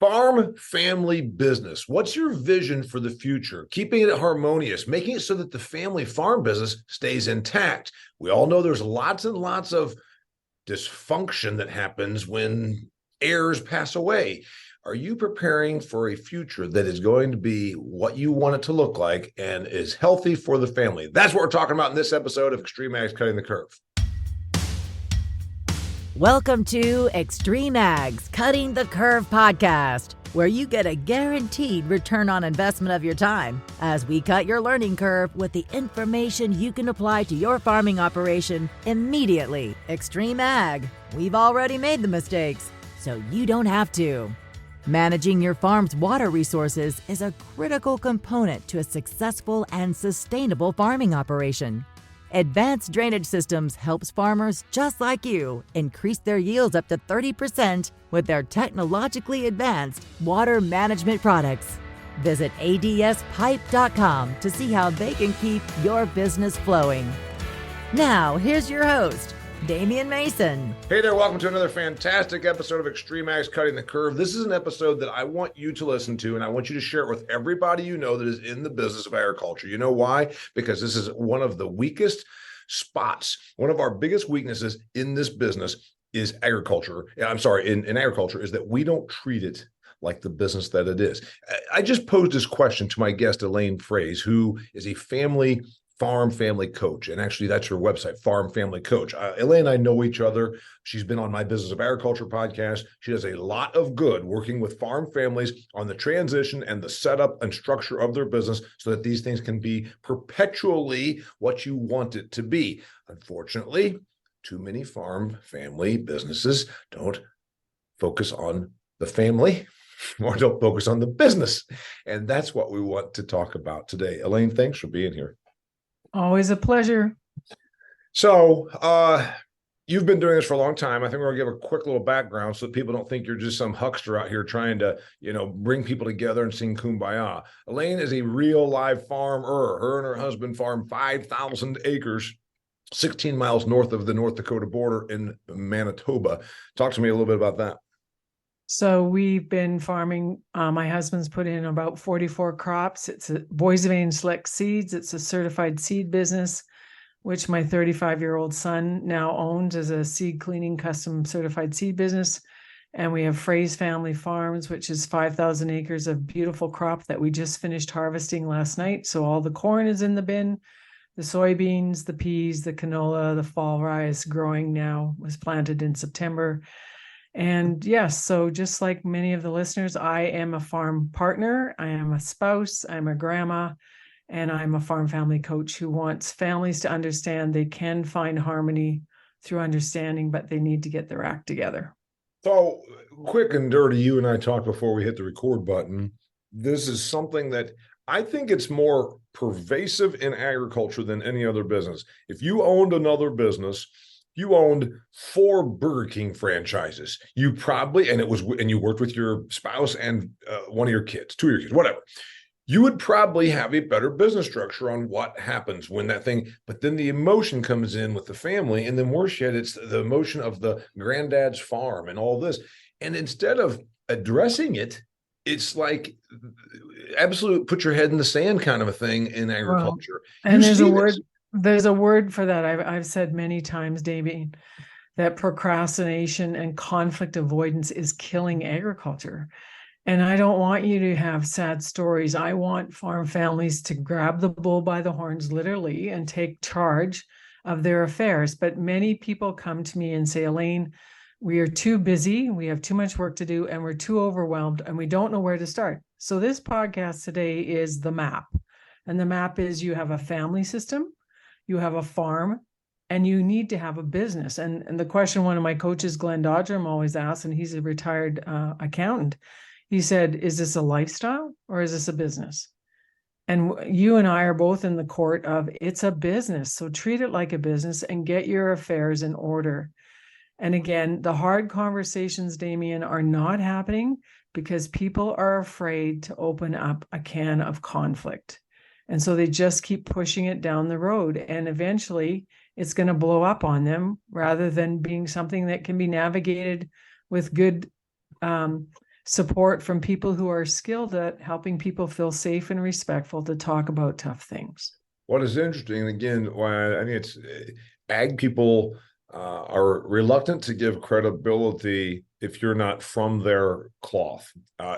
Farm family business. What's your vision for the future? Keeping it harmonious, making it so that the family farm business stays intact. We all know there's lots and lots of dysfunction that happens when heirs pass away. Are you preparing for a future that is going to be what you want it to look like and is healthy for the family? That's what we're talking about in this episode of Extreme Ag's Cutting the Curve. Welcome to Extreme Ag's Cutting the Curve podcast, where you get a guaranteed return on investment of your time as we cut your learning curve with the information you can apply to your farming operation immediately. Extreme Ag, we've already made the mistakes, so you don't have to. Managing your farm's water resources is a critical component to a successful and sustainable farming operation. Advanced drainage systems helps farmers just like you increase their yields up to 30% with their technologically advanced water management products. Visit adspipe.com to see how they can keep your business flowing. Now, here's your host, Damian Mason. Hey there, welcome to another fantastic episode of Extreme Ag's Cutting the Curve. This is an episode that I want you to listen to, and I want you to share it with everybody you know that is in the business of agriculture. You know why? Because this is one of the weakest spots. One of our biggest weaknesses in this business is agriculture. I'm sorry, in agriculture is that we don't treat it like the business that it is. I just posed this question to my guest, Elaine Froese, who is a farm family coach. And actually, that's her website, Farm Family Coach. Elaine and I know each other. She's been on my Business of Agriculture podcast. She does a lot of good working with farm families on the transition and the setup and structure of their business so that these things can be perpetually what you want it to be. Unfortunately, too many farm family businesses don't focus on the family or don't focus on the business. And that's what we want to talk about today. Elaine, thanks for being here. Always a pleasure. So you've been doing this for a long time. I think we're going to give a quick little background so that people don't think you're just some huckster out here trying to, bring people together and sing Kumbaya. Elaine is a real live farmer. Her and her husband farm 5,000 acres, 16 miles north of the North Dakota border in Manitoba. Talk to me a little bit about that. So we've been farming. My husband's put in about 44 crops. It's a Boys Vein Select Seeds. It's a certified seed business, which my 35-year-old son now owns as a seed cleaning custom certified seed business. And we have Froese Family Farms, which is 5,000 acres of beautiful crop that we just finished harvesting last night. So all the corn is in the bin, the soybeans, the peas, the canola, the fall rye is growing now, was planted in September. And yes, so just like many of the listeners, I am a farm partner, I am a spouse, I'm a grandma, and I'm a farm family coach who wants families to understand they can find harmony through understanding, but they need to get their act together. So quick and dirty, you and I talked before we hit the record button. This is something that I think it's more pervasive in agriculture than any other business. If you owned another business, you owned 4 Burger King franchises. You probably, and you worked with your spouse and one of your kids, 2 of your kids, whatever. You would probably have a better business structure on what happens when that thing, but then the emotion comes in with the family, and then worse yet, it's the emotion of the granddad's farm and all this. And instead of addressing it, it's like absolute put your head in the sand kind of a thing in agriculture. Well, and there's a word for that. I've said many times, Damien, that procrastination and conflict avoidance is killing agriculture. And I don't want you to have sad stories. I want farm families to grab the bull by the horns, literally, and take charge of their affairs. But many people come to me and say, Elaine, we are too busy, we have too much work to do, and we're too overwhelmed, and we don't know where to start. So this podcast today is the map. And the map is you have a family system, you have a farm, and you need to have a business. And the question one of my coaches, Glenn Dodgerum, always asks, and he's a retired accountant, he said, is this a lifestyle or is this a business? And you and I are both in the court of it's a business. So treat it like a business and get your affairs in order. And again, the hard conversations, Damien, are not happening because people are afraid to open up a can of conflict. And so they just keep pushing it down the road. And eventually it's going to blow up on them rather than being something that can be navigated with good support from people who are skilled at helping people feel safe and respectful to talk about tough things. What is interesting, again, why I think it's ag people are reluctant to give credibility if you're not from their cloth,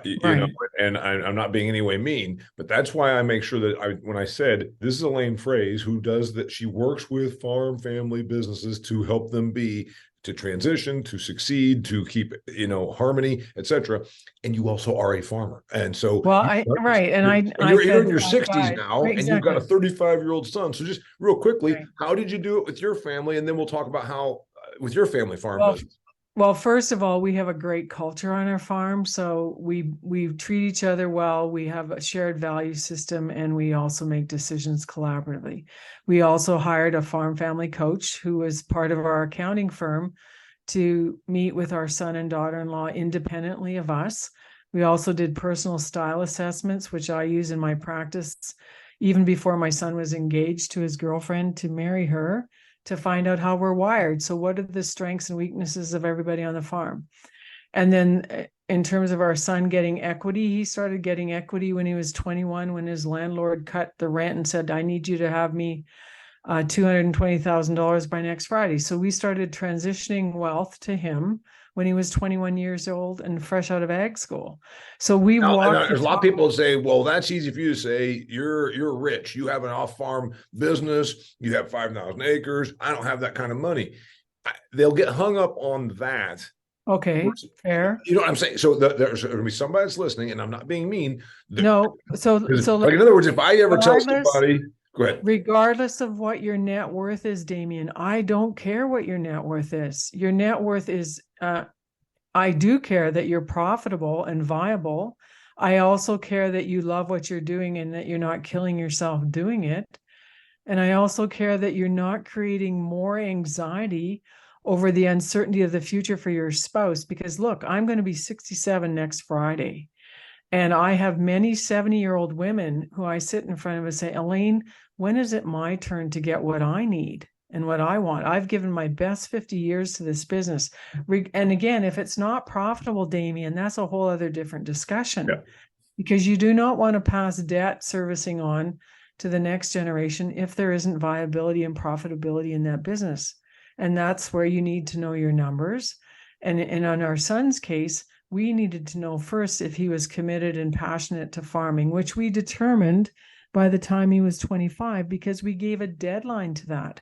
you know, Right. and I'm not being any way mean, but that's why I make sure that when I said this is Elaine Froese, who does that, she works with farm family businesses to help them to transition, to succeed, to keep, you know, harmony, etc. And you also are a farmer. And so Well, you're in fed your five 60s guys. now, Right, and you've got a exactly. 35-year-old son. So just real quickly, Right. how did you do it with your family? And then we'll talk about how with your family farm Well, business. well, first of all, we have a great culture on our farm, so we treat each other well. We have a shared value system, and we also make decisions collaboratively. We also hired a farm family coach who was part of our accounting firm to meet with our son and daughter-in-law independently of us. We also did personal style assessments, which I use in my practice, even before my son was engaged to his girlfriend to marry her, to find out how we're wired. So what are the strengths and weaknesses of everybody on the farm? And then in terms of our son getting equity, he started getting equity when he was 21, when his landlord cut the rent and said, I need you to have me $220,000 by next Friday. So we started transitioning wealth to him when he was 21 years old and fresh out of ag school. So we walked. There's a lot of people that say, "Well, that's easy for you to say. You're rich. You have an off-farm business. You have 5,000 acres. I don't have that kind of money." They'll get hung up on that. Okay, fair. You know what I'm saying? So there's going to be somebody that's listening, and I'm not being mean. No, so Like in other words, if I ever tell regardless, somebody, go ahead. regardless of what your net worth is, Damien, I don't care what your net worth is. Your net worth is, I do care that you're profitable and viable. I also care that you love what you're doing and that you're not killing yourself doing it. And I also care that you're not creating more anxiety over the uncertainty of the future for your spouse. Because look, I'm going to be 67 next Friday. And I have many 70-year-old women who I sit in front of and say, Elaine, when is it my turn to get what I need and what I want? I've given my best 50 years to this business. And again, if it's not profitable, Damien, that's a whole other different discussion. Yeah. Because you do not want to pass debt servicing on to the next generation if there isn't viability and profitability in that business. And that's where you need to know your numbers. And on our son's case, we needed to know first if he was committed and passionate to farming, which we determined by the time he was 25, because we gave a deadline to that.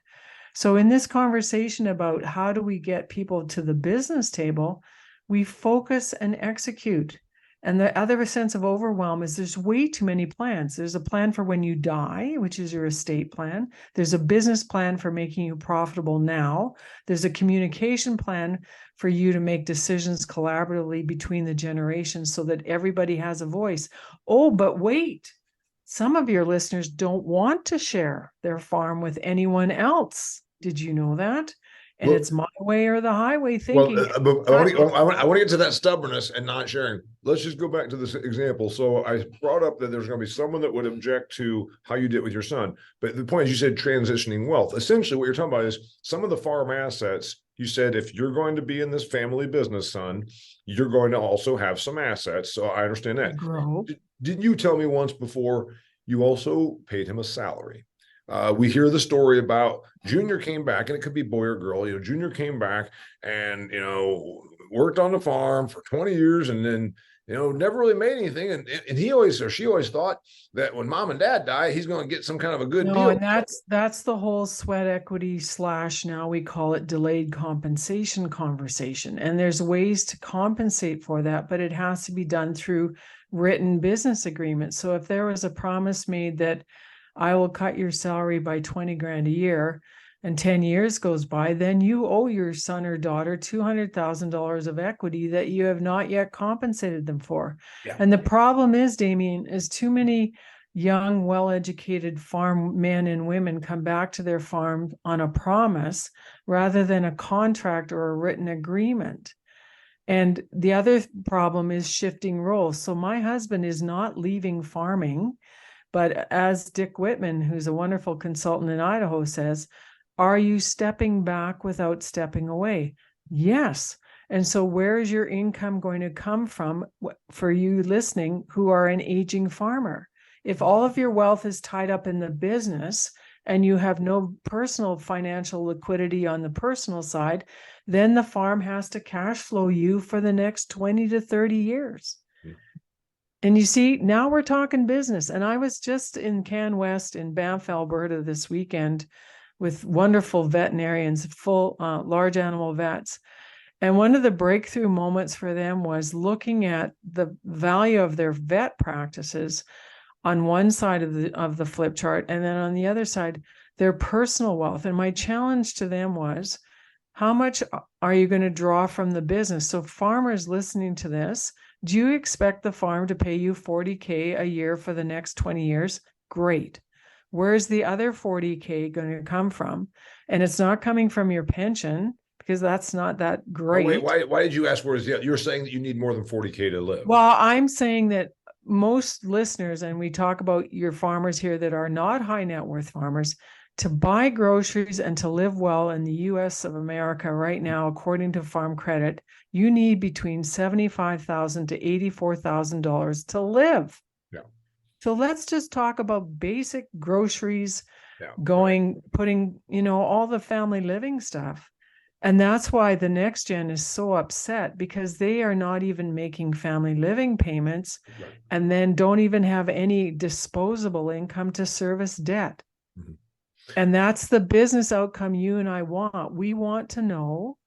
So in this conversation about how do we get people to the business table, we focus and execute. And the other sense of overwhelm is there's way too many plans. There's a plan for when you die, which is your estate plan. There's a business plan for making you profitable now. There's a communication plan for you to make decisions collaboratively between the generations so that everybody has a voice. Oh, but wait, some of your listeners don't want to share their farm with anyone else. Did you know that? And Well, it's my way or the highway thinking. I want to get to that stubbornness and not sharing. Let's just go back to this example. So I brought up that there's going to be someone that would object to how you did with your son. But the point is, you said transitioning wealth. Essentially, what you're talking about is some of the farm assets. You said if you're going to be in this family business, son, you're going to also have some assets. So I understand that. Grow. Didn't you tell me once before you also paid him a salary? We hear the story about Junior came back, and it could be boy or girl. You know, Junior came back and, you know, worked on the farm for 20 years and then, you know, never really made anything. And he always, or she always thought that when mom and dad die, he's going to get some kind of a good deal. And that's the whole sweat equity / now we call it delayed compensation conversation. And there's ways to compensate for that, but it has to be done through written business agreements. So if there was a promise made that I will cut your salary by 20 grand a year, and 10 years goes by, then you owe your son or daughter $200,000 of equity that you have not yet compensated them for. Yeah. And the problem is, Damien, is too many young, well-educated farm men and women come back to their farm on a promise rather than a contract or a written agreement. And the other problem is shifting roles. So my husband is not leaving farming, but as Dick Whitman, who's a wonderful consultant in Idaho, says, are you stepping back without stepping away? Yes. And so where is your income going to come from for you listening who are an aging farmer? If all of your wealth is tied up in the business and you have no personal financial liquidity on the personal side, then the farm has to cash flow you for the next 20 to 30 years. And you see, now we're talking business. And I was just in Can West in Banff, Alberta this weekend with wonderful veterinarians, full large animal vets. And one of the breakthrough moments for them was looking at the value of their vet practices on one side of the flip chart, and then on the other side, their personal wealth. And my challenge to them was, how much are you going to draw from the business? So farmers listening to this, do you expect the farm to pay you $40K a year for the next 20 years? Great. Where's the other $40K going to come from? And it's not coming from your pension, because that's not that great. Oh, wait, why did you ask where's the, you're saying that you need more than 40K to live? Well, I'm saying that most listeners, and we talk about your farmers here that are not high net worth farmers, to buy groceries and to live well in the US of America right now, according to Farm Credit, you need between $75,000 to $84,000 to live. Yeah. So let's just talk about basic groceries, right. putting, all the family living stuff. And that's why the next gen is so upset, because they are not even making family living payments, Right. and then don't even have any disposable income to service debt. Mm-hmm. And that's the business outcome you and I want. We want to know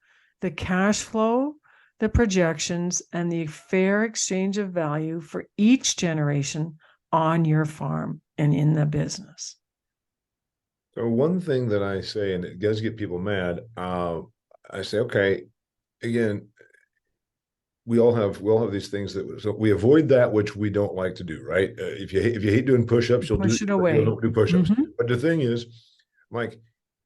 the cash flow, the projections, and the fair exchange of value for each generation on your farm and in the business. So one thing that I say, and it does get people mad, I say, okay, again, we all have these things that, so we avoid that which we don't like to do, right? If you hate doing push-ups, you'll push it away. You'll do push-ups. Mm-hmm. But the thing is, Mike,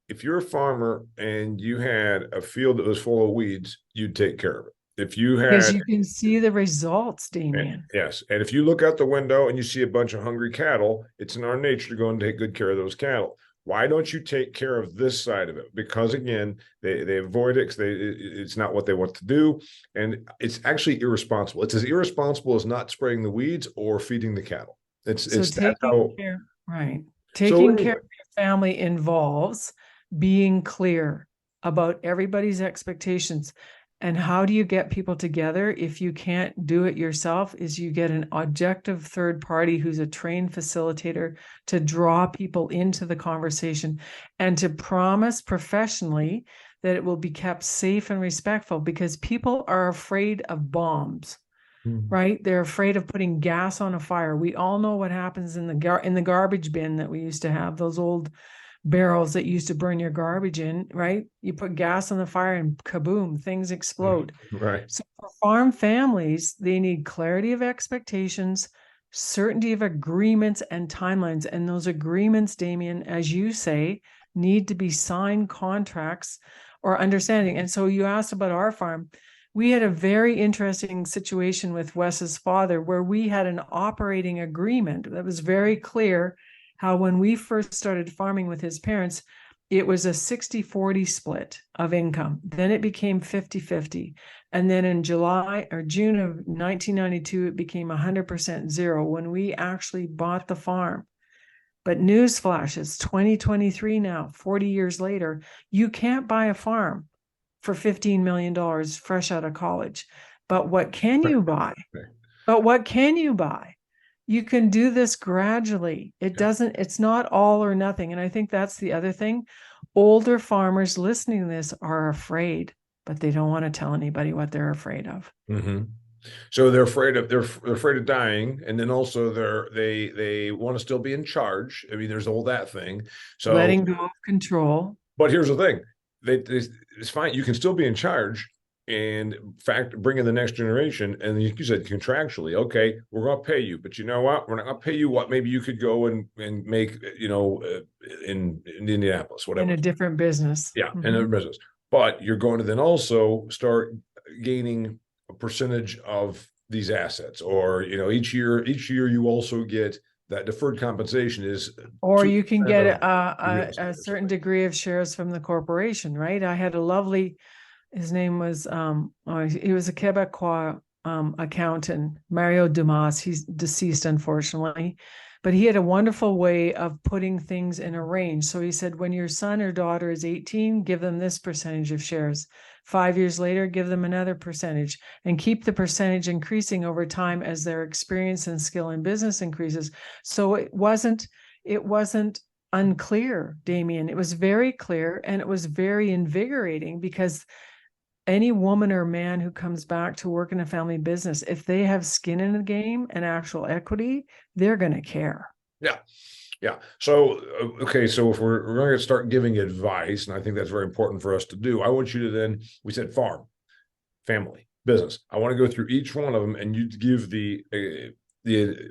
if you're a farmer and you had a field that was full of weeds, you'd take care of it. If you had, because you can see the results, Damien. Yes, and if you look out the window and you see a bunch of hungry cattle, it's in our nature to go and take good care of those cattle. Why don't you take care of this side of it? Because again, they avoid it because it's not what they want to do, and it's actually irresponsible. It's as irresponsible as not spraying the weeds or feeding the cattle. It's taking care, right? Taking care of your family involves being clear about everybody's expectations. And how do you get people together if you can't do it yourself? Is you get an objective third party who's a trained facilitator to draw people into the conversation and to promise professionally that it will be kept safe and respectful, because people are afraid of bombs, right? They're afraid of putting gas on a fire. We all know what happens in the garbage bin that we used to have, those old barrels that used to burn your garbage in, right? You put gas on the fire and kaboom, things explode. Right. So for farm families, they need clarity of expectations, certainty of agreements and timelines. And those agreements, Damien, as you say, need to be signed contracts or understanding. And so you asked about our farm. We had a very interesting situation with Wes's father where we had an operating agreement that was very clear. How when we first started farming with his parents, it was a 60-40 split of income. Then it became 50-50. And then in July or June of 1992, it became 100% zero when we actually bought the farm. But newsflash, it's 2023 now, 40 years later, you can't buy a farm for $15 million fresh out of college. But what can you buy? You can do this gradually. It's not all or nothing. And I think that's the other thing. Older farmers listening to this are afraid, but they don't want to tell anybody what they're afraid of. Mm-hmm. So they're afraid of dying, and then also they want to still be in charge. I mean, there's all that thing. So letting go of control. But here's the thing: it's fine. You can still be in charge. And in fact, bring in the next generation. And you said contractually, okay, we're going to pay you, but you know what? We're not going to pay you what maybe you could go and make, in Indianapolis, whatever. In a different business. Yeah, in a business. But you're going to then also start gaining a percentage of these assets, or each year you also get that deferred compensation is, or you can get a certain degree of shares from the corporation, right? I had a lovely his name was he was a Quebecois accountant, Mario Dumas. He's deceased, unfortunately, but he had a wonderful way of putting things in a range. So he said, when your son or daughter is 18, give them this percentage of shares. 5 years later, give them another percentage, and keep the percentage increasing over time as their experience and skill in business increases. So it wasn't unclear, Damien. It was very clear, and it was very invigorating, because any woman or man who comes back to work in a family business, if they have skin in the game and actual equity, they're going to care. Yeah. Yeah. So, okay. So if we're going to start giving advice, and I think that's very important for us to do, I want you to then, we said farm, family, business. I want to go through each one of them, and you give the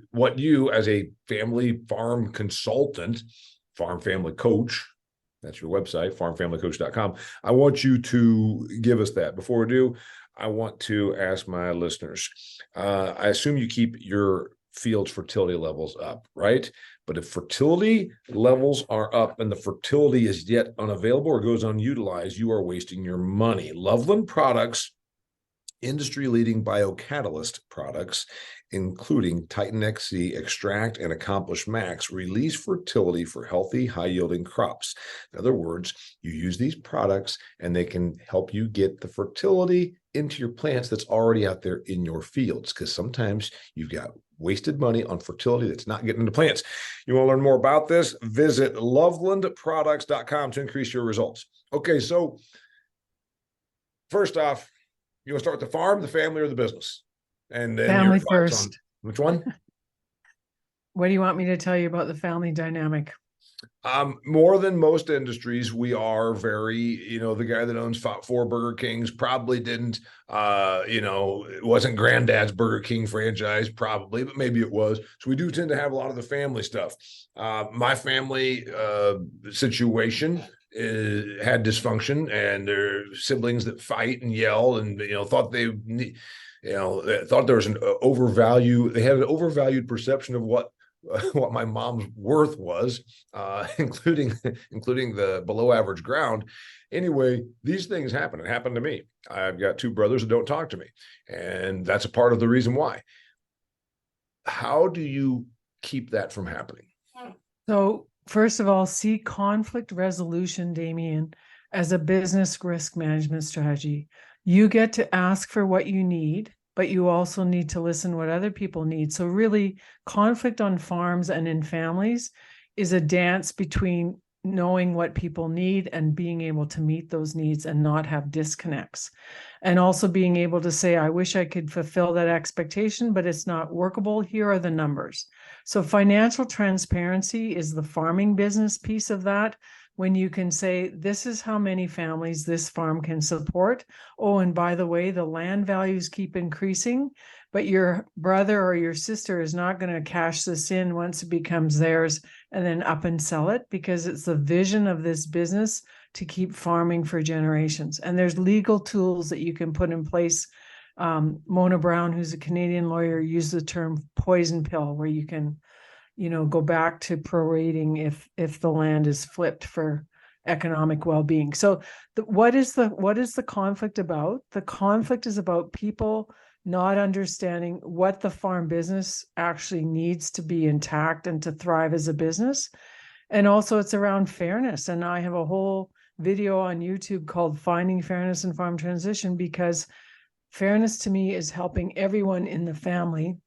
what you, as a family farm consultant, farm family coach, that's your website, farmfamilycoach.com. I want you to give us that. Before we do, I want to ask my listeners, I assume you keep your field's fertility levels up, right? But if fertility levels are up and the fertility is yet unavailable or goes unutilized, you are wasting your money. Loveland Products, industry-leading biocatalyst products, including Titan XC, Extract, and Accomplish Max, release fertility for healthy, high-yielding crops. In other words, you use these products and they can help you get the fertility into your plants that's already out there in your fields, because sometimes you've got wasted money on fertility that's not getting into plants. You want to learn more about this? Visit lovelandproducts.com to increase your results. Okay, so first off, you want to start with the farm, the family, or the business? And then family first. Which one? What do you want me to tell you about the family dynamic? More than most industries, we are very, the guy that owns 4 Burger Kings probably didn't, it wasn't granddad's Burger King franchise, probably, but maybe it was. So we do tend to have a lot of the family stuff. My family situation had dysfunction, and their siblings that fight and yell and, thought they thought there was an they had an overvalued perception of what my mom's worth was, including the below average ground. Anyway, these things happen. It happened to me. I've got 2 brothers that don't talk to me, and that's a part of the reason why. How do you keep that from happening? So, first of all, see conflict resolution, Damien, as a business risk management strategy. You get to ask for what you need, but you also need to listen what other people need. So really, conflict on farms and in families is a dance between knowing what people need and being able to meet those needs and not have disconnects. And also being able to say, I wish I could fulfill that expectation, but it's not workable. Here are the numbers. So financial transparency is the farming business piece of that. When you can say, this is how many families this farm can support. Oh, and by the way, the land values keep increasing, but your brother or your sister is not going to cash this in once it becomes theirs and then up and sell it, because it's the vision of this business to keep farming for generations. And there's legal tools that you can put in place. Mona Brown, who's a Canadian lawyer, used the term poison pill, where you can go back to prorating if the land is flipped for economic well-being. So what is the conflict about? The conflict is about people not understanding what the farm business actually needs to be intact and to thrive as a business. And also it's around fairness. And I have a whole video on YouTube called Finding Fairness in Farm Transition, because fairness to me is helping everyone in the family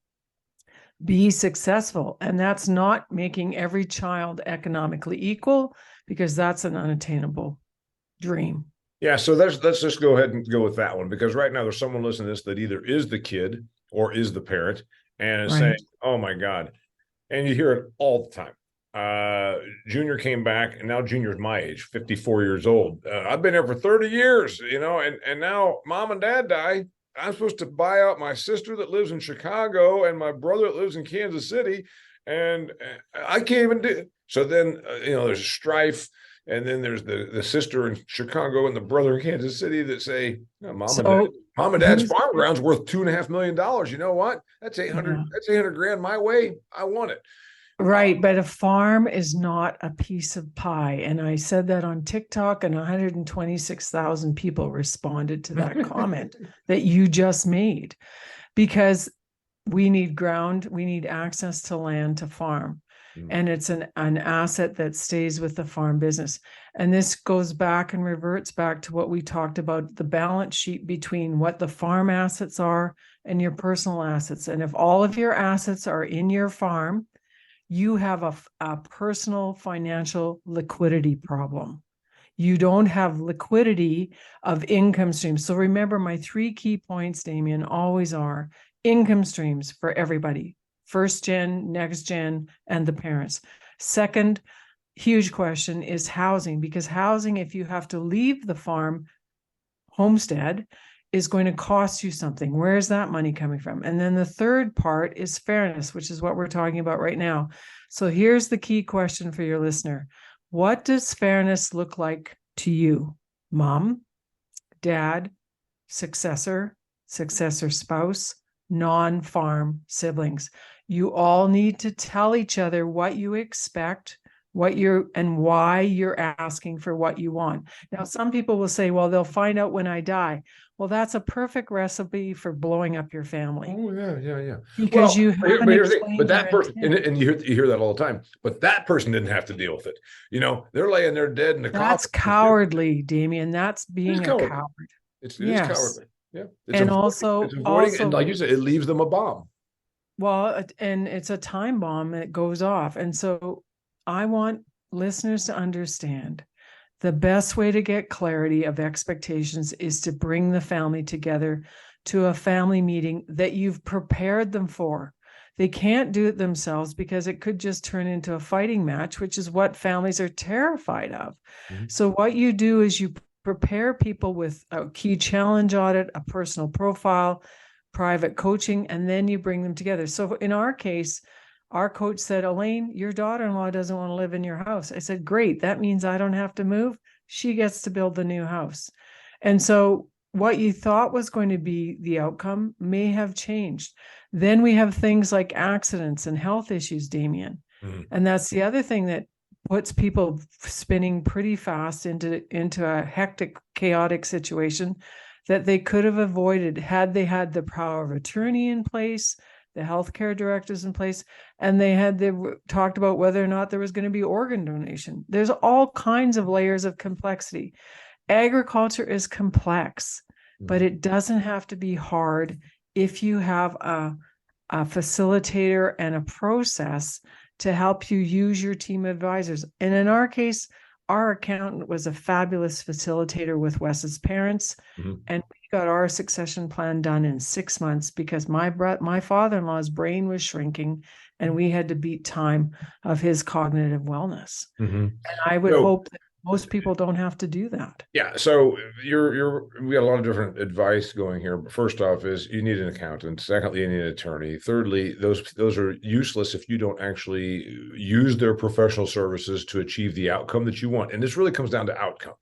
be successful. And that's not making every child economically equal, because that's an unattainable dream. Yeah, so let's just go ahead and go with that one, because right now there's someone listening to this that either is the kid or is the parent and is saying, oh my God. And you hear it all the time. Junior came back, and now Junior's my age, 54 years old. I've been here for 30 years, and now mom and dad die. I'm supposed to buy out my sister that lives in Chicago and my brother that lives in Kansas City, and I can't even do it. So then, there's a strife, and then there's the sister in Chicago and the brother in Kansas City that say, mom and dad's farm ground's worth $2.5 million. You know what? That's 800. Yeah. That's 800 grand my way. I want it. Right, but a farm is not a piece of pie. And I said that on TikTok, and 126,000 people responded to that comment that you just made, because we need ground, we need access to land to farm. And it's an asset that stays with the farm business. And this goes back and reverts back to what we talked about, the balance sheet between what the farm assets are and your personal assets. And if all of your assets are in your farm, you have a personal financial liquidity problem. You don't have liquidity of income streams. So remember, my 3 key points, Damien, always are income streams for everybody: first gen, next gen, and the parents. Second huge question is housing, because housing, if you have to leave the farm homestead, is going to cost you something. Where is that money coming from? And then the third part is fairness, which is what we're talking about right now. So here's the key question for your listener. What does fairness look like to you? Mom, dad, successor spouse, non-farm siblings. You all need to tell each other what you expect, and why you're asking for what you want. Now, some people will say, well, they'll find out when I die. Well, that's a perfect recipe for blowing up your family. Oh, yeah. Because you haven't explained but that your person, and you hear that all the time, but that person didn't have to deal with it. They're laying there dead in the coffin. That's cowardly, Damien. That's being a coward. It is cowardly. Yeah. And also, and like you said, it leaves them a bomb. Well, and it's a time bomb that goes off. And so I want listeners to understand the best way to get clarity of expectations is to bring the family together to a family meeting that you've prepared them for. They can't do it themselves because it could just turn into a fighting match, which is what families are terrified of. Mm-hmm. So what you do is you prepare people with a key challenge audit, a personal profile, private coaching, and then you bring them together. So in our case, our coach said, Elaine, your daughter-in-law doesn't want to live in your house. I said, great. That means I don't have to move. She gets to build the new house. And so what you thought was going to be the outcome may have changed. Then we have things like accidents and health issues, Damien. Mm-hmm. And that's the other thing that puts people spinning pretty fast into a hectic, chaotic situation that they could have avoided had they had the power of attorney in place, the healthcare directives in place, and they talked about whether or not there was going to be organ donation. There's all kinds of layers of complexity. Agriculture is complex, but it doesn't have to be hard if you have a facilitator and a process to help you use your team of advisors. And in our case, our accountant was a fabulous facilitator with Wes's parents, and we got our succession plan done in 6 months because my father-in-law's brain was shrinking, and we had to beat time of his cognitive wellness. And I would hope that most people don't have to do that. Yeah. So we got a lot of different advice going here. But first off is you need an accountant. Secondly, you need an attorney. Thirdly, those are useless if you don't actually use their professional services to achieve the outcome that you want. And this really comes down to outcome.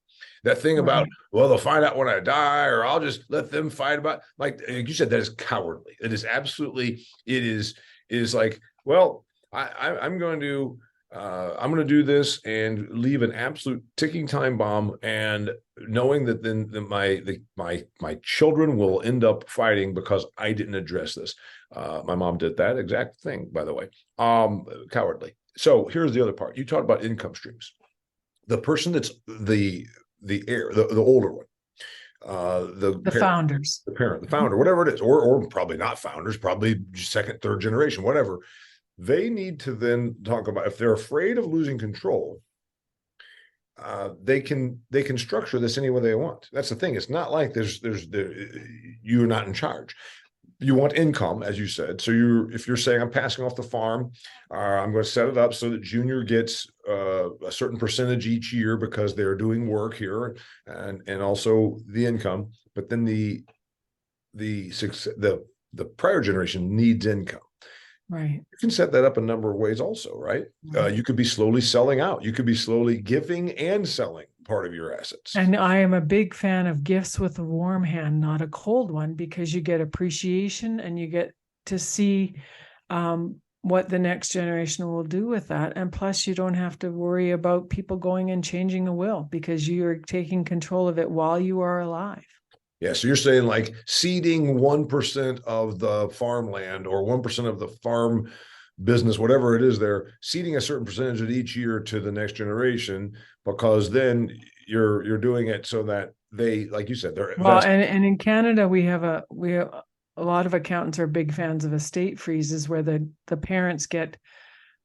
That thing about, well, they'll find out when I die, or I'll just let them fight about, like you said, that is cowardly. It is absolutely, it is like, well, I'm going to do this and leave an absolute ticking time bomb, and knowing that then my children will end up fighting because I didn't address this. My mom did that exact thing, by the way. Cowardly. So here's the other part. You talked about income streams. The person that's the heir, the older one, the parent, founders, the founder, whatever it is, or probably not founders, probably second, third generation, whatever. They need to then talk about, if they're afraid of losing control, they can structure this any way they want. That's the thing. It's not like you're not in charge. You want income, as you said. So if you're saying, I'm passing off the farm, I'm going to set it up so that Junior gets a certain percentage each year because they're doing work here, and also the income. But then the prior generation needs income. Right. You can set that up a number of ways also, right? You could be slowly selling out. You could be slowly giving and selling part of your assets. And I am a big fan of gifts with a warm hand, not a cold one, because you get appreciation and you get to see what the next generation will do with that. And plus, you don't have to worry about people going and changing a will because you're taking control of it while you are alive. Yeah, so you're saying like ceding 1% of the farmland or 1% of the farm business, whatever it is, they're ceding a certain percentage of each year to the next generation, because then you're doing it so that they, like you said, they're Well, and in Canada, we have a lot of accountants are big fans of estate freezes where the parents get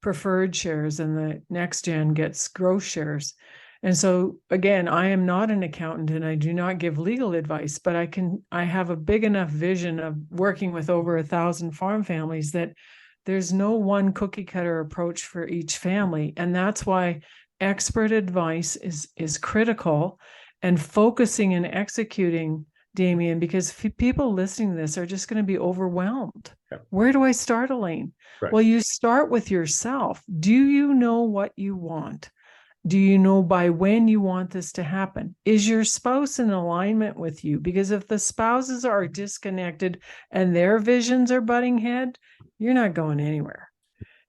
preferred shares and the next gen gets gross shares. And so again, I am not an accountant and I do not give legal advice, but I have a big enough vision of working with over 1,000 farm families that there's no one cookie cutter approach for each family. And that's why expert advice is critical, and focusing and executing, Damien, because people listening to this are just going to be overwhelmed. Yeah. Where do I start, Elaine? Right. Well, you start with yourself. Do you know what you want? Do you know by when you want this to happen? Is your spouse in alignment with you? Because if the spouses are disconnected and their visions are butting head, you're not going anywhere.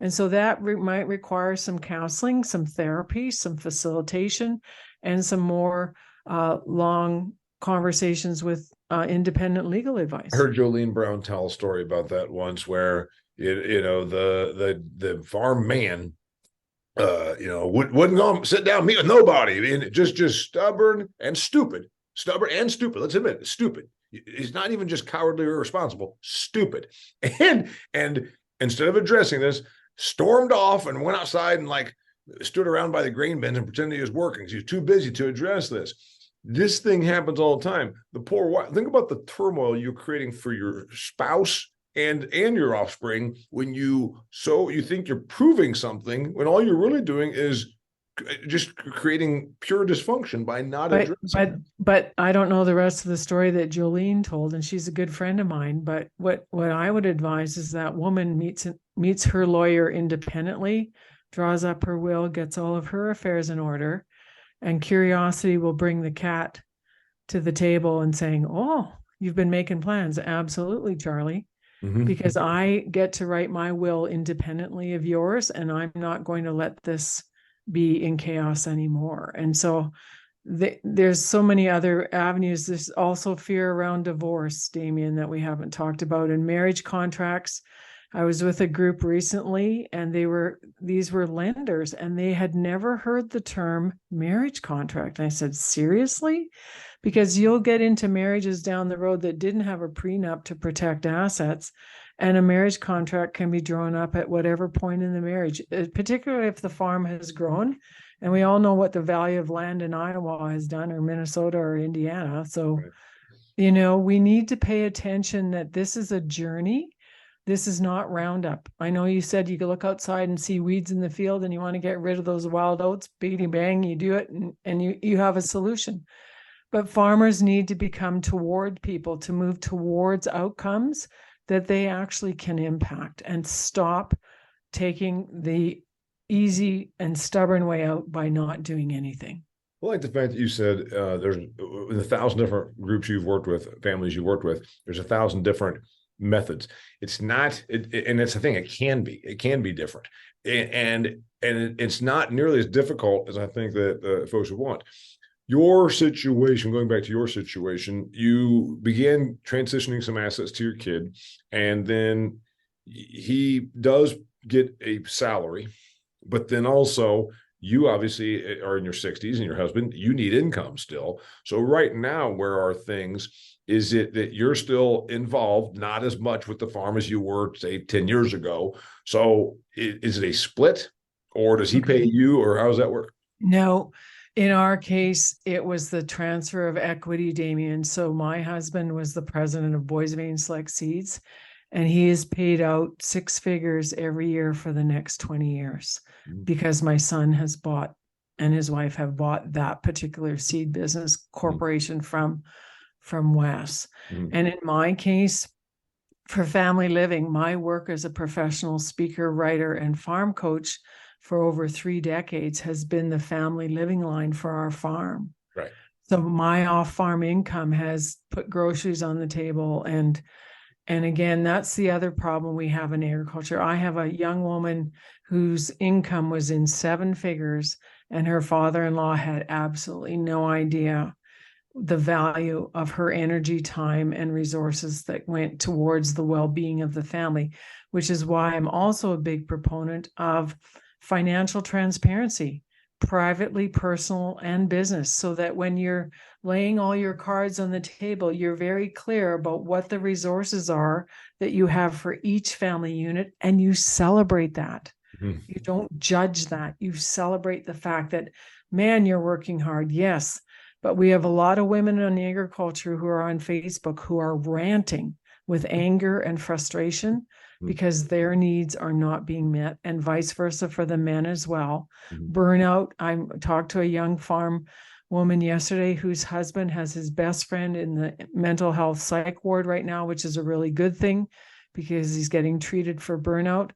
And so that might require some counseling, some therapy, some facilitation, and some more long conversations with independent legal advice. I heard Jolene Brown tell a story about that once, where the farm man wouldn't go sit down, meet with nobody. I mean, just stubborn and stupid. Let's admit it, stupid. He's not even just cowardly or irresponsible, stupid. And instead of addressing this, stormed off and went outside and like stood around by the grain bins and pretended he was working. He was too busy to address this. This thing happens all the time. The poor wife, think about the turmoil you're creating for your spouse and your offspring when you think you're proving something when all you're really doing is just creating pure dysfunction by not addressing. But I don't know the rest of the story that Jolene told, and she's a good friend of mine. But what I would advise is that woman meets her lawyer independently, draws up her will, gets all of her affairs in order, and curiosity will bring the cat to the table and saying, "Oh, you've been making plans." Absolutely, Charlie. Mm-hmm. Because I get to write my will independently of yours, and I'm not going to let this be in chaos anymore. And so there's so many other avenues. There's also fear around divorce, Damien, that we haven't talked about, and marriage contracts. I was with a group recently, and these were lenders, and they had never heard the term marriage contract. And I said, seriously? Because you'll get into marriages down the road that didn't have a prenup to protect assets, and a marriage contract can be drawn up at whatever point in the marriage, particularly if the farm has grown. And we all know what the value of land in Iowa has done, or Minnesota or Indiana. So, right. We need to pay attention that this is a journey. This is not Roundup. I know you said you could look outside and see weeds in the field and you want to get rid of those wild oats, beating bang, you do it and you have a solution. But farmers need to become toward people, to move towards outcomes that they actually can impact, and stop taking the easy and stubborn way out by not doing anything. Well, like the fact that you said there's 1,000 different groups you've worked with, families you've worked with, there's 1,000 different methods. It's not, and it's the thing, it can be different. And it's not nearly as difficult as I think that folks would want. Your situation, going back to your situation, you began transitioning some assets to your kid, and then he does get a salary, but then also you obviously are in your 60s, and your husband, you need income still. So right now, where are things? Is it that you're still involved, not as much with the farm as you were, say, 10 years ago? So is it a split, or does he pay you, or how does that work? No. In our case, it was the transfer of equity, Damien. So my husband was the president of Boys Vein Select Seeds, and he is paid out 6 figures every year for the next 20 years because my son has bought, and his wife have bought, that particular seed business corporation from Wes. And in my case, for family living, my work as a professional speaker, writer, and farm coach for over 3 decades has been the family living line for our farm. Right. So my off-farm income has put groceries on the table and And again, that's the other problem we have in agriculture. I have a young woman whose income was in seven figures, and her father-in-law had absolutely no idea the value of her energy, time, and resources that went towards the well-being of the family, which is why I'm also a big proponent of financial transparency, privately, personal, and business, so that when you're laying all your cards on the table, you're very clear about what the resources are that you have for each family unit, and you celebrate that. Mm-hmm. You don't judge that. You celebrate the fact that, man, you're working hard. Yes. But we have a lot of women in agriculture who are on Facebook who are ranting with anger and frustration because their needs are not being met, and vice versa for the men as well. Burnout. I talked to a young farm woman yesterday whose husband has his best friend in the mental health psych ward right now, which is a really good thing because he's getting treated for burnout.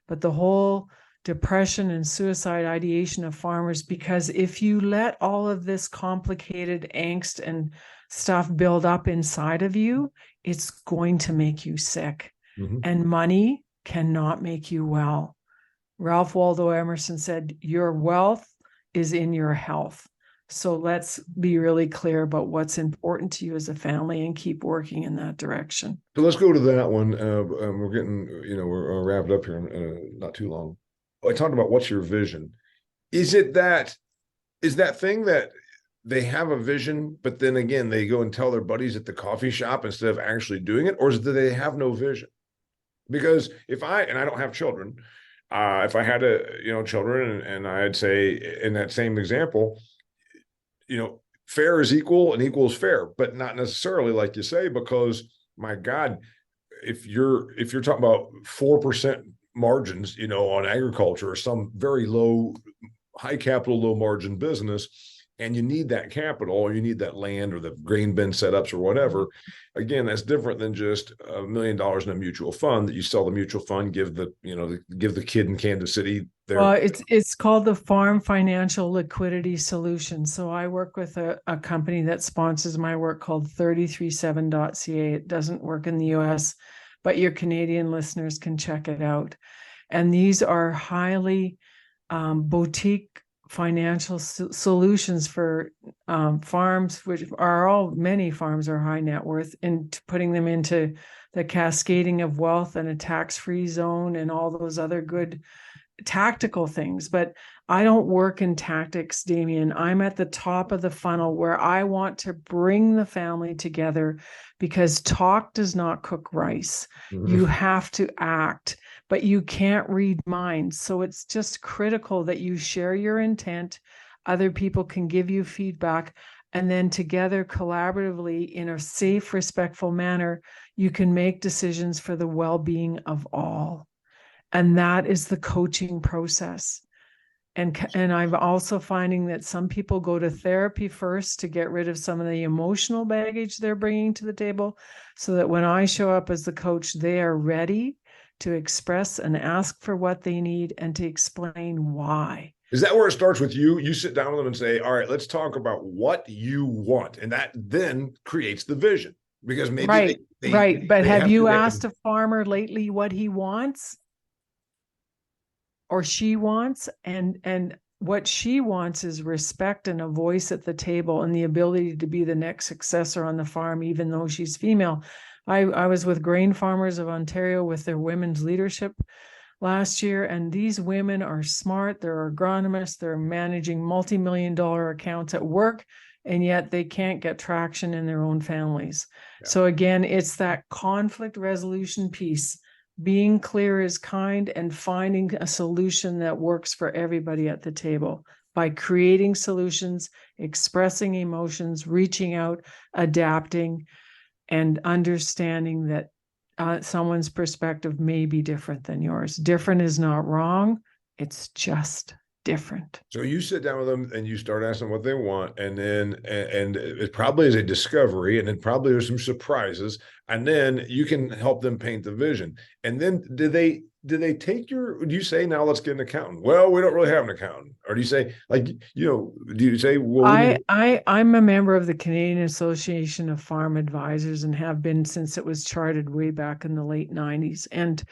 But the whole depression and suicide ideation of farmers, because if you let all of this complicated angst and stuff build up inside of you, it's going to make you sick. And money cannot make you well. Ralph Waldo Emerson said, your wealth is in your health. So let's be really clear about what's important to you as a family and keep working in that direction. So let's go to that one. We're getting, we're wrapped up here in not too long. I talked about what's your vision. Is that thing that they have a vision, but then again, they go and tell their buddies at the coffee shop instead of actually doing it? Or is it that they have no vision? Because I don't have children, if I had children and I'd say in that same example, fair is equal and equal is fair, but not necessarily like you say, because my God, if you're talking about 4% margins, on agriculture or some very low, high capital, low margin business, and you need that capital or you need that land or the grain bin setups or whatever, again, that's different than just $1 million in a mutual fund that you sell the mutual fund, give the kid in Kansas City their. Well, it's called the Farm Financial Liquidity Solution. So I work with a company that sponsors my work called 337.ca. It doesn't work in the US, but your Canadian listeners can check it out. And these are highly boutique financial solutions for farms, which are many farms are high net worth, and putting them into the cascading of wealth and a tax-free zone and all those other good tactical things. But I don't work in tactics, Damien. I'm at the top of the funnel where I want to bring the family together, because talk does not cook rice. You have to act, but you can't read minds. So it's just critical that you share your intent. Other people can give you feedback, and then together, collaboratively, in a safe, respectful manner, you can make decisions for the well-being of all. And that is the coaching process. And I'm also finding that some people go to therapy first to get rid of some of the emotional baggage they're bringing to the table, so that when I show up as the coach, they are ready to express and ask for what they need and to explain why. Is that where it starts with you? You sit down with them and say, all right, let's talk about what you want. And that then creates the vision, because maybe right. But have you asked a farmer lately what he wants or she wants? And what she wants is respect and a voice at the table and the ability to be the next successor on the farm, even though she's female. I was with Grain Farmers of Ontario with their women's leadership last year, and these women are smart. They're agronomists. They're managing multi-million-dollar accounts at work, and yet they can't get traction in their own families. Yeah. So again, it's that conflict resolution piece. Being clear is kind, and finding a solution that works for everybody at the table by creating solutions, expressing emotions, reaching out, adapting, and understanding that someone's perspective may be different than yours. Different is not wrong. It's just different. So you sit down with them and you start asking what they want, and then and it probably is a discovery, and then probably there's some surprises, and then you can help them paint the vision. And then do they do they take do you say, now let's get an accountant? Well, we don't really have an accountant. Or do you say, like, do you say, well, I'm a member of the Canadian Association of Farm Advisors and have been since it was chartered way back in the late 90s. And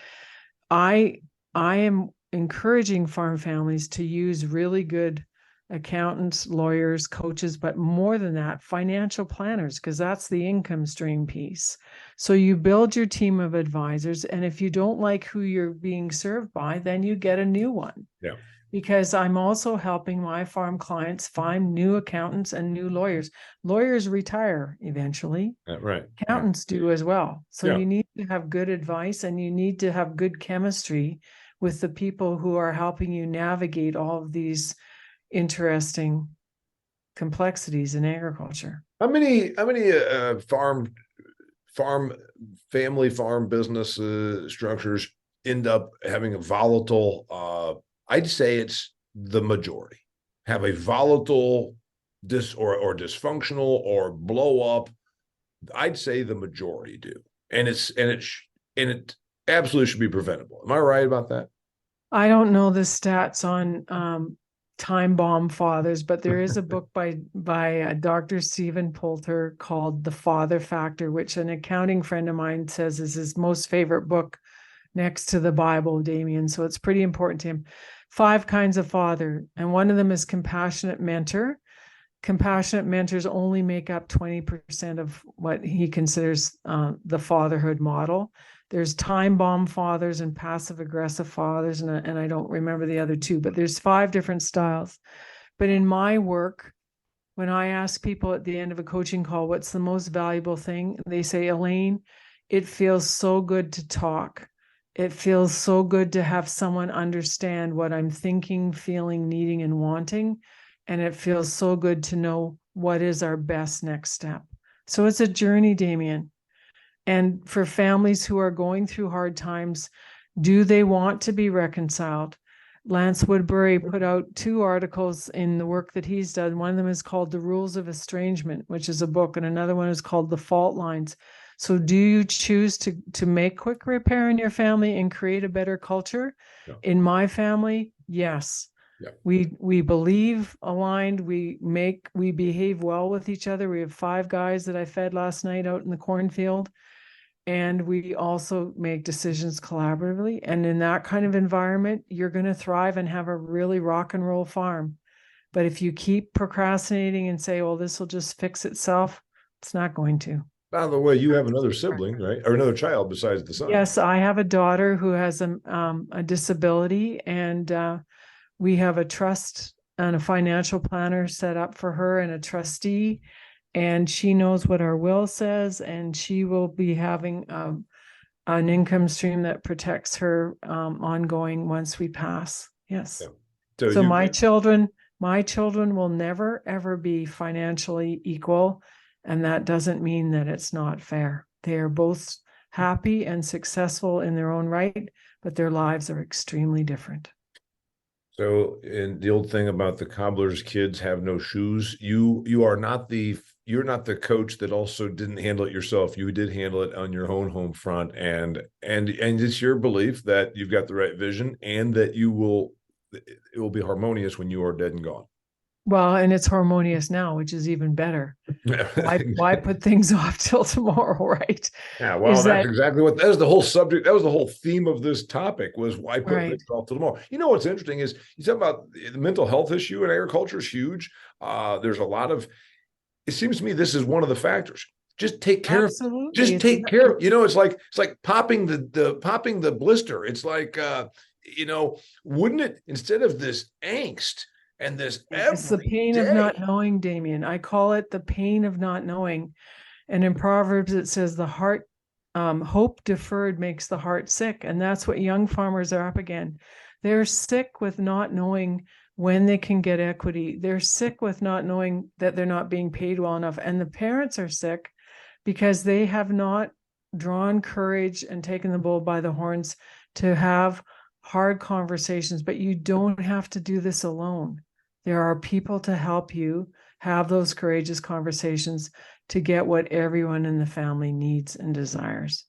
I am encouraging farm families to use really good accountants, lawyers, coaches, but more than that, financial planners, because that's the income stream piece. So you build your team of advisors, and if you don't like who you're being served by, then you get a new one. Yeah. Because I'm also helping my farm clients find new accountants and new lawyers. Lawyers retire eventually. Right. Accountants do as well. So Yeah. you need to have good advice, and you need to have good chemistry with the people who are helping you navigate all of these interesting complexities in agriculture. How many farm family farm business structures end up having a volatile, I'd say it's the majority have a volatile or dysfunctional or blow up. I'd say the majority do. And it absolutely should be preventable. Am I right about that? I don't know the stats on time bomb fathers, but there is a book by Dr. Stephen Poulter called The Father Factor, which an accounting friend of mine says is his most favorite book next to the Bible, Damien. So it's pretty important to him. 5 kinds of father, and one of them is compassionate mentor. Compassionate mentors only make up 20% of what he considers the fatherhood model. There's time bomb fathers and passive aggressive fathers, and I don't remember the other 2, but there's 5 different styles. But in my work, when I ask people at the end of a coaching call, what's the most valuable thing? They say, Elaine, it feels so good to talk. It feels so good to have someone understand what I'm thinking, feeling, needing, and wanting. And it feels so good to know what is our best next step. So it's a journey, Damien. And for families who are going through hard times, do they want to be reconciled? Lance Woodbury put out 2 articles in the work that he's done. One of them is called The Rules of Estrangement, which is a book, and another one is called The Fault Lines. So do you choose to make quick repair in your family and create a better culture? Yeah. In my family, yes. Yeah. We believe aligned, we behave well with each other. We have 5 guys that I fed last night out in the cornfield, and we also make decisions collaboratively. And in that kind of environment, you're going to thrive and have a really rock and roll farm. But if you keep procrastinating and say, well, this will just fix itself, it's not going to. By the way, you have another sibling, right? Or another child besides the son. Yes, I have a daughter who has a disability, and we have a trust and a financial planner set up for her and a trustee, and she knows what our will says, and she will be having an income stream that protects her ongoing once we pass. Yes. Yeah. So my children will never, ever be financially equal. And that doesn't mean that it's not fair. They are both happy and successful in their own right, but their lives are extremely different. So, in the old thing about the cobbler's kids have no shoes, you're not the coach that also didn't handle it yourself. You did handle it on your own home front, and it's your belief that you've got the right vision and that it will be harmonious when you are dead and gone. Well, and it's harmonious now, which is even better. Why put things off till tomorrow, right? Yeah, well, that's exactly that was the whole subject. That was the whole theme of this topic, was why put things off till tomorrow. You know what's interesting is you talk about the mental health issue in agriculture is huge. There's a lot of, it seems to me this is one of the factors. Just take care of, take care of, it's like popping the blister. It's like, wouldn't it, instead of this angst, and it's the pain of not knowing, Damien. I call it the pain of not knowing. And in Proverbs, it says the heart, hope deferred makes the heart sick. And that's what young farmers are up again. They're sick with not knowing when they can get equity. They're sick with not knowing that they're not being paid well enough. And the parents are sick because they have not drawn courage and taken the bull by the horns to have hard conversations. But you don't have to do this alone. There are people to help you have those courageous conversations to get what everyone in the family needs and desires.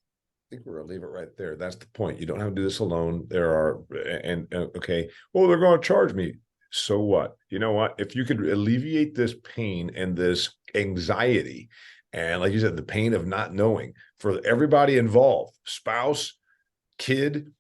think we're gonna leave it right there. That's the point. You don't have to do this alone. There are, okay, well, they're going to charge me. So what? You know what? If you could alleviate this pain and this anxiety, and like you said, the pain of not knowing for everybody involved, spouse, kid,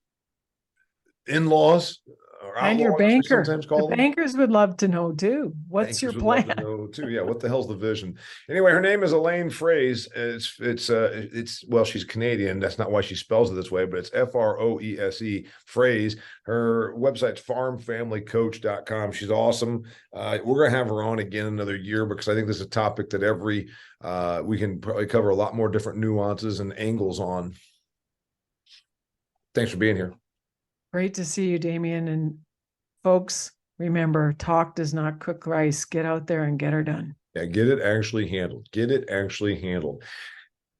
in-laws, or And your outlaws, we banker. sometimes The call them. bankers would love to know too. What's your Bankers would love plan? to know too. Yeah, what the hell's the vision? Anyway, her name is Elaine Froese. It's well, she's Canadian. That's not why she spells it this way, but it's Froese, Phrase. Her website's farmfamilycoach.com. She's awesome. We're gonna have her on again another year because I think this is a topic that we can probably cover a lot more different nuances and angles on. Thanks for being here. Great to see you, Damien. And folks, remember, talk does not cook rice. Get out there and get her done. Yeah, get it actually handled. Get it actually handled.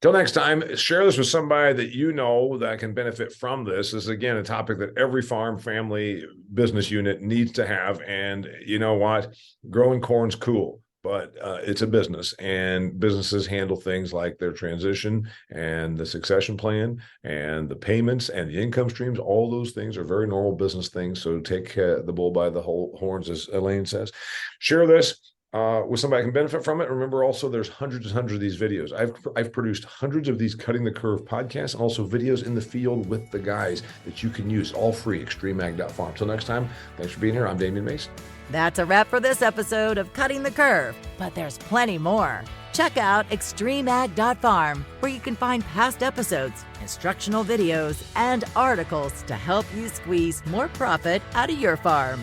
Till next time, share this with somebody that you know that can benefit from this. This is, again, a topic that every farm family business unit needs to have. And you know what? Growing corn's cool, but it's a business, and businesses handle things like their transition and the succession plan and the payments and the income streams. All those things are very normal business things. So take the bull by the horns, as Elaine says. Share this with somebody who can benefit from it. Remember, also, there's hundreds and hundreds of these videos. I've produced hundreds of these Cutting the Curve podcasts, and also videos in the field with the guys that you can use, all free, extremeag.farm. Till next time, thanks for being here. I'm Damien Mason. That's a wrap for this episode of Cutting the Curve, but there's plenty more. Check out extremeag.farm, where you can find past episodes, instructional videos, and articles to help you squeeze more profit out of your farm.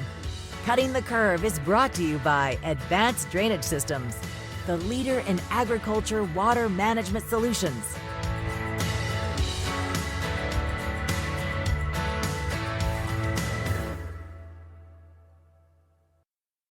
Cutting the Curve is brought to you by Advanced Drainage Systems, the leader in agriculture water management solutions.